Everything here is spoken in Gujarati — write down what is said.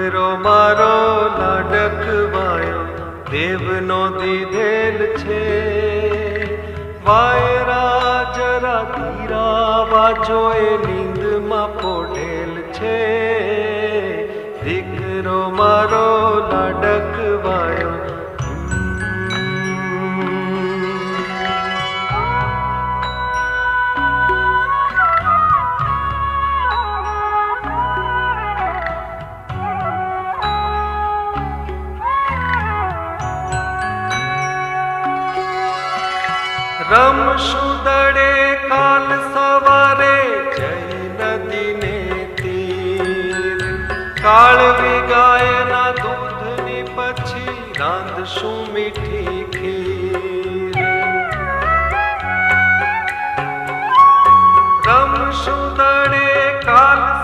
દીકરો મારો લાડકવાયો દેવનો દીધેલ છે. વાયરા જરા ધીરા વાજો એ નીંદમાં પોઢેલ છે. દીકરો મારો લાડકવાયો. રમશું દડે કાલ સવારે જઈ નદીને તીર. કાળવી ગાયના દૂધની પછી રાંધશું મીઠી ખીર. રમશું દડે કાલ